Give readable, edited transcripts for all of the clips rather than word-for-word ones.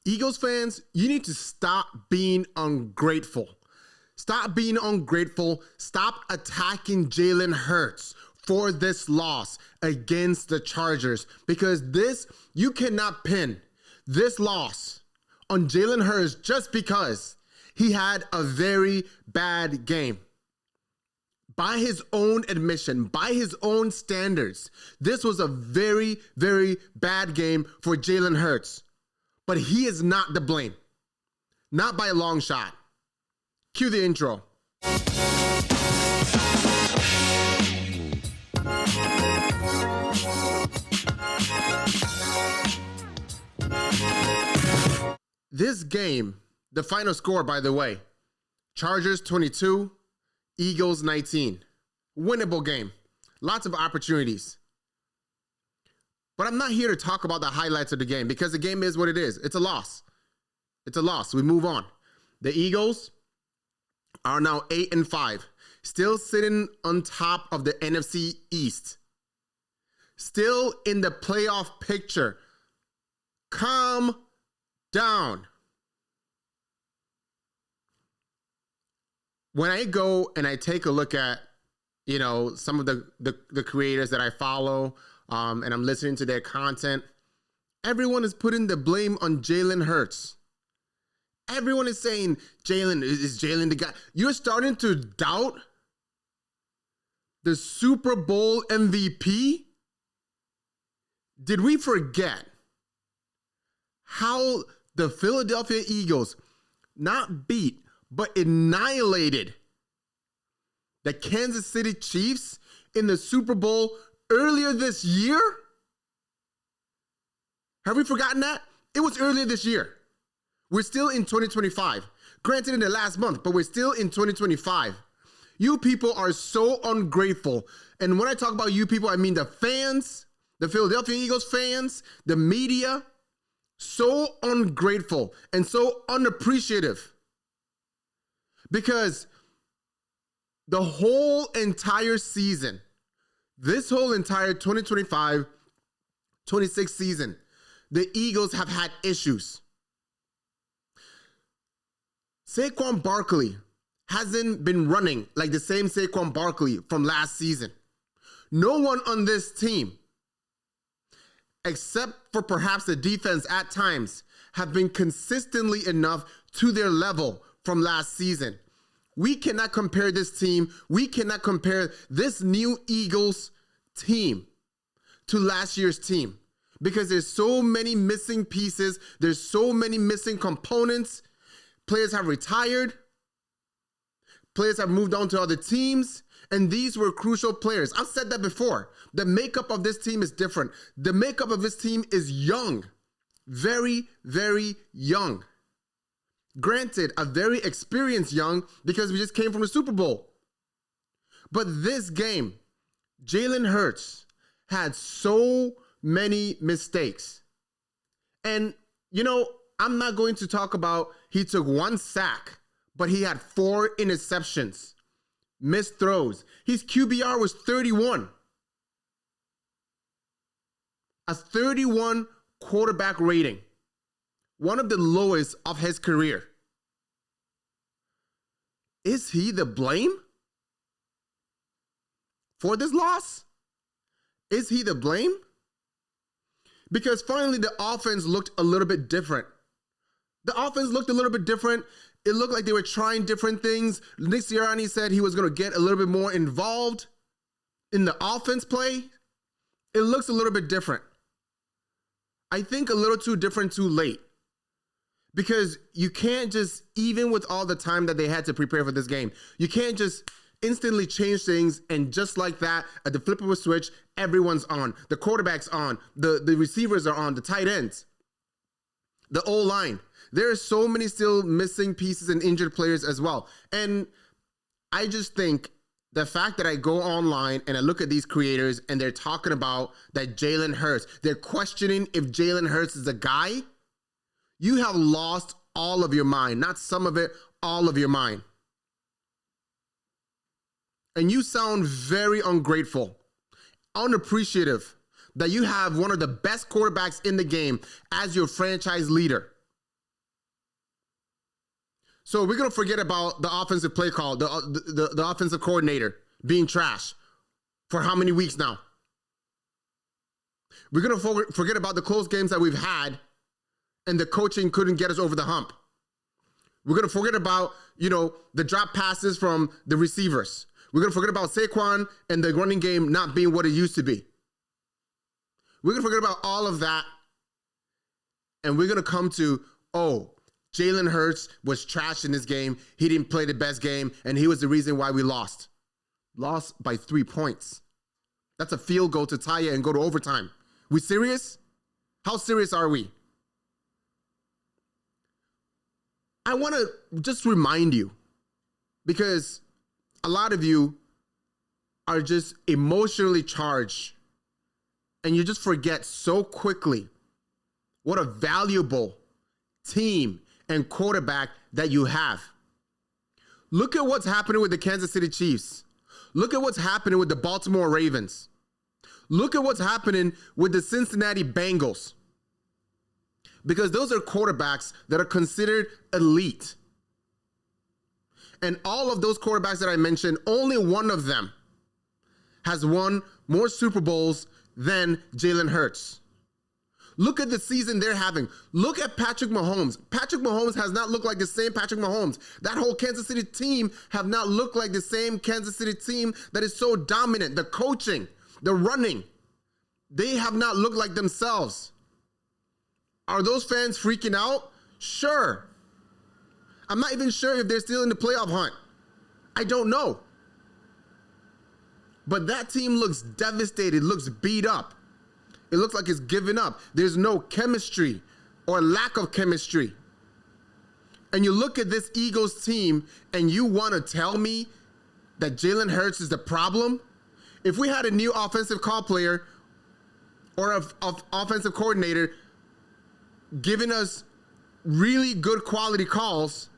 Eagles fans, you need to stop being ungrateful. Stop being ungrateful. Stop attacking Jalen Hurts for this loss against the Chargers, because you cannot pin this loss on Jalen Hurts just because he had a very bad game. By his own admission, by his own standards, this was a very, very bad game for Jalen Hurts. But he is not to blame. Not by a long shot. Cue the intro. This game, the final score, by the way, Chargers 22, Eagles 19. Winnable game. Lots of opportunities. But I'm not here to talk about the highlights of the game, because the game is what it is. It's a loss. It's a loss. We move on. The Eagles are now 8-5, still sitting on top of the NFC East. Still in the playoff picture. Calm down. When I go and I take a look at, some of the creators that I follow, and I'm listening to their content, everyone is putting the blame on Jalen Hurts. Everyone is saying, is Jalen the guy? You're starting to doubt the Super Bowl MVP? Did we forget how the Philadelphia Eagles not beat, but annihilated the Kansas City Chiefs in the Super Bowl earlier this year? Have we forgotten that? It was earlier this year. We're still in 2025. Granted, in the last month, but we're still in 2025. You people are so ungrateful. And when I talk about you people, I mean the fans, the Philadelphia Eagles fans, the media. So ungrateful and so unappreciative. Because the whole entire season, this whole entire 2025-26 season, the Eagles have had issues. Saquon Barkley hasn't been running like the same Saquon Barkley from last season. No one on this team, except for perhaps the defense at times, have been consistently enough to their level from last season. We cannot compare this team. We cannot compare this new Eagles team to last year's team, because there's so many missing pieces. There's so many missing components. Players have retired. Players have moved on to other teams. And these were crucial players. I've said that before. The makeup of this team is different. The makeup of this team is young. Very, very young. Granted, a very experienced young, because we just came from the Super Bowl. But this game, Jalen Hurts had so many mistakes. And, I'm not going to talk about he took 1 sack, but he had 4 interceptions, missed throws. His QBR was 31. A 31 quarterback rating. One of the lowest of his career. Is he the blame for this loss? Is he the blame? Because finally the offense looked a little bit different. The offense looked a little bit different. It looked like they were trying different things. Nick Sirianni said he was going to get a little bit more involved in the offense play. It looks a little bit different. I think a little too different too late. Because you can't just, even with all the time that they had to prepare for this game, you can't just instantly change things and just like that, at the flip of a switch, everyone's on. The quarterback's on. The receivers are on. The tight ends. The O-line. There are so many still missing pieces and injured players as well. And I just think the fact that I go online and I look at these creators and they're talking about that Jalen Hurts, they're questioning if Jalen Hurts is a guy, you have lost all of your mind. Not some of it, all of your mind. And you sound very ungrateful, unappreciative that you have one of the best quarterbacks in the game as your franchise leader. So we're going to forget about the offensive play call, the offensive coordinator being trash for how many weeks now? We're going to forget about the close games that we've had and the coaching couldn't get us over the hump. We're going to forget about, the drop passes from the receivers. We're going to forget about Saquon and the running game not being what it used to be. We're going to forget about all of that. And we're going to come to, Jalen Hurts was trash in this game. He didn't play the best game, and he was the reason why we lost. Lost by 3 points. That's a field goal to tie it and go to overtime. We serious? How serious are we? I want to just remind you, because a lot of you are just emotionally charged, and you just forget so quickly what a valuable team and quarterback that you have. Look at what's happening with the Kansas City Chiefs. Look at what's happening with the Baltimore Ravens. Look at what's happening with the Cincinnati Bengals. Because those are quarterbacks that are considered elite. And all of those quarterbacks that I mentioned, only one of them has won more Super Bowls than Jalen Hurts. Look at the season they're having. Look at Patrick Mahomes. Patrick Mahomes has not looked like the same Patrick Mahomes. That whole Kansas City team have not looked like the same Kansas City team that is so dominant. The coaching, the running, they have not looked like themselves. Are those fans freaking out? Sure. I'm not even sure if they're still in the playoff hunt. I don't know. But that team looks devastated, looks beat up. It looks like it's given up. There's no chemistry or lack of chemistry. And you look at this Eagles team and you want to tell me that Jalen Hurts is the problem? If we had a new offensive call player or an offensive coordinator giving us really good quality calls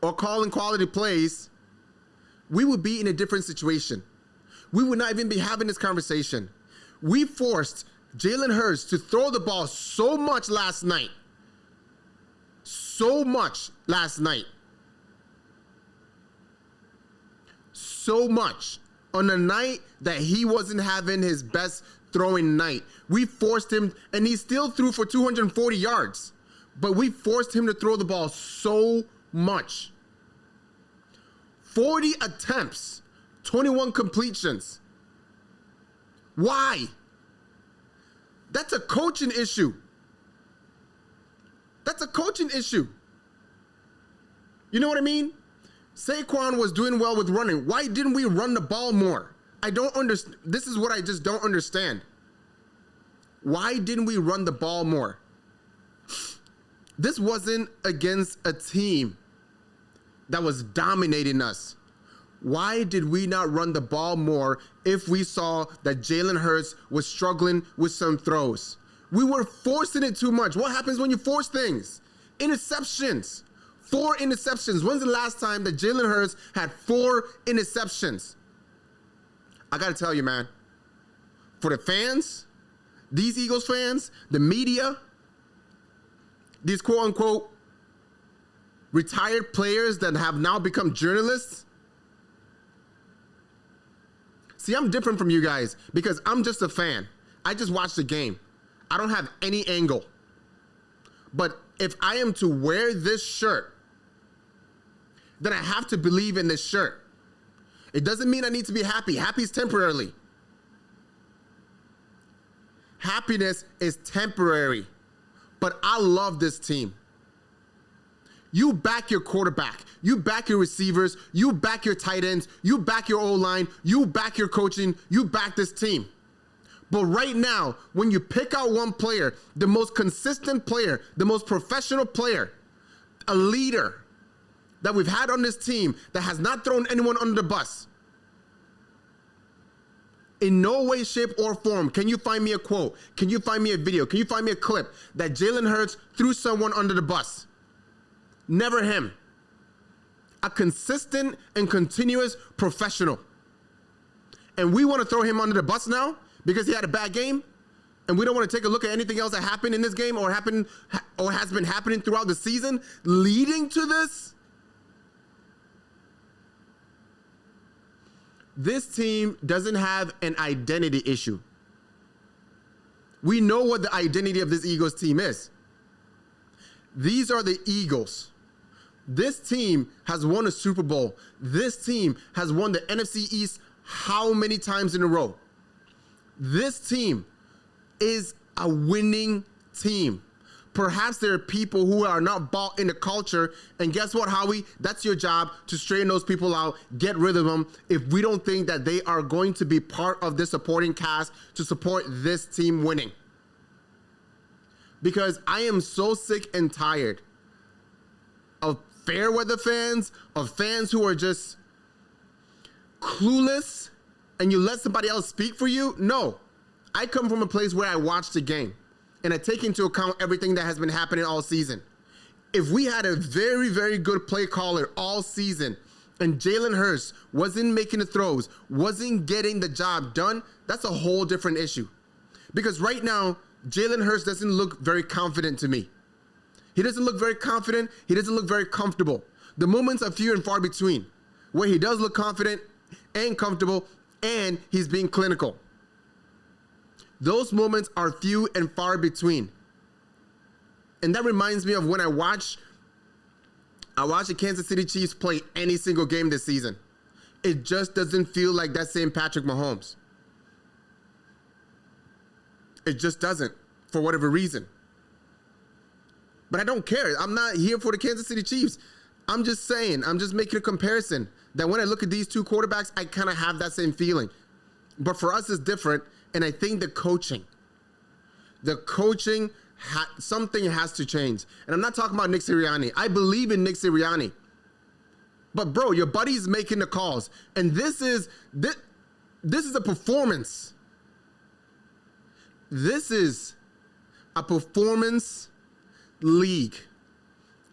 or calling quality plays, we would be in a different situation. We would not even be having this conversation. We forced Jalen Hurts to throw the ball so much last night. So much on a night that he wasn't having his best throwing night. We forced him, and he still threw for 240 yards. But we forced him to throw the ball so much. 40 attempts, 21 completions. Why? That's a coaching issue. That's a coaching issue. You know what I mean? Saquon was doing well with running. Why didn't we run the ball more? I don't understand. This is what I just don't understand. Why didn't we run the ball more? This wasn't against a team that was dominating us. Why did we not run the ball more if we saw that Jalen Hurts was struggling with some throws? We were forcing it too much. What happens when you force things? Interceptions. 4 interceptions. When's the last time that Jalen Hurts had 4 interceptions? I got to tell you, man, for the fans, these Eagles fans, the media, these quote-unquote retired players that have now become journalists. See, I'm different from you guys because I'm just a fan. I just watch the game. I don't have any angle. But if I am to wear this shirt, then I have to believe in this shirt. It doesn't mean I need to be happy. Happy is temporarily. Happiness is temporary. But I love this team. You back your quarterback. You back your receivers. You back your tight ends. You back your O-line. You back your coaching. You back this team. But right now, when you pick out one player, the most consistent player, the most professional player, a leader that we've had on this team that has not thrown anyone under the bus, in no way, shape, or form can you find me a quote, can you find me a video, can you find me a clip that Jalen Hurts threw someone under the bus? Never him. A consistent and continuous professional. And we want to throw him under the bus now because he had a bad game? And we don't want to take a look at anything else that happened in this game or has been happening throughout the season leading to this. This team doesn't have an identity issue. We know what the identity of this Eagles team is. These are the Eagles. This team has won a Super Bowl. This team has won the NFC East how many times in a row? This team is a winning team. Perhaps there are people who are not bought in the culture, and guess what, Howie? That's your job, to straighten those people out, get rid of them if we don't think that they are going to be part of this supporting cast to support this team winning. Because I am so sick and tired of fair weather fans, of fans who are just clueless, and you let somebody else speak for you. No, I come from a place where I watch the game and I take into account everything that has been happening all season. If we had a very, very good play caller all season and Jalen Hurts wasn't making the throws, wasn't getting the job done, that's a whole different issue. Because right now, Jalen Hurts doesn't look very confident to me. He doesn't look very confident. He doesn't look very comfortable. The moments are few and far between where he does look confident and comfortable and he's being clinical. Those moments are few and far between. And that reminds me of when I watched the Kansas City Chiefs play any single game this season. It just doesn't feel like that same Patrick Mahomes. It just doesn't, for whatever reason. But I don't care. I'm not here for the Kansas City Chiefs. I'm just saying, I'm just making a comparison that when I look at these two quarterbacks, I kind of have that same feeling. But for us, it's different. And I think the coaching, something has to change. And I'm not talking about Nick Sirianni. I believe in Nick Sirianni. But bro, your buddy's making the calls. And this is a performance. This is a performance league.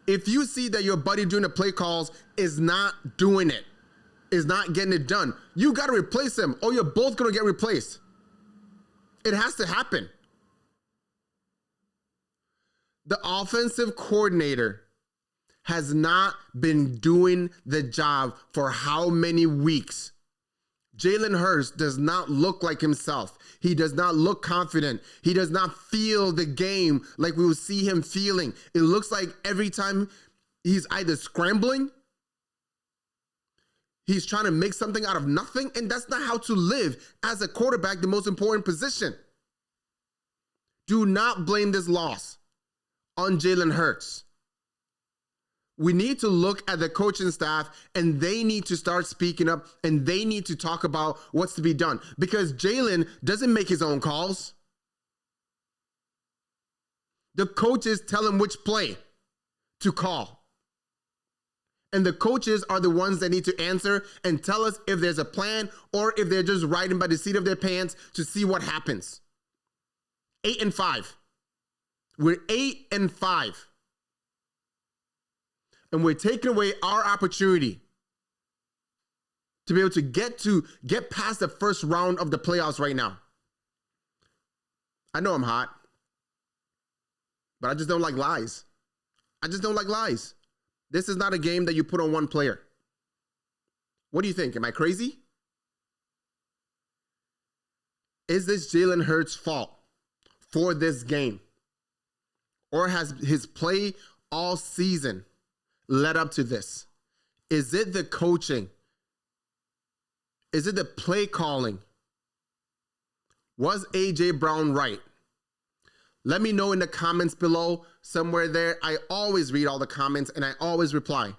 If you see that your buddy doing the play calls is not doing it, is not getting it done, you got to replace him or you're both going to get replaced. It has to happen. The offensive coordinator has not been doing the job for how many weeks? Jalen Hurts does not look like himself. He does not look confident. He does not feel the game like we will see him feeling. It looks like every time he's either scrambling, he's trying to make something out of nothing, and that's not how to live as a quarterback, the most important position. Do not blame this loss on Jalen Hurts. We need to look at the coaching staff, and they need to start speaking up, and they need to talk about what's to be done. Because Jalen doesn't make his own calls. The coaches tell him which play to call. And the coaches are the ones that need to answer and tell us if there's a plan or if they're just riding by the seat of their pants to see what happens. 8-5. We're 8-5. And we're taking away our opportunity to be able to get past the first round of the playoffs right now. I know I'm hot, but I just don't like lies. I just don't like lies. This is not a game that you put on one player. What do you think? Am I crazy? Is this Jalen Hurts' fault for this game? Or has his play all season led up to this? Is it the coaching? Is it the play calling? Was A.J. Brown right? Let me know in the comments below, somewhere there. I always read all the comments and I always reply.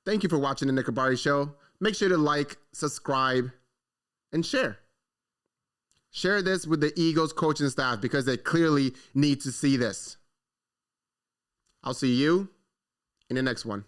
Thank you for watching the Nick Abari Show. Make sure to like, subscribe, and share. Share this with the Eagles coaching staff because they clearly need to see this. I'll see you in the next one.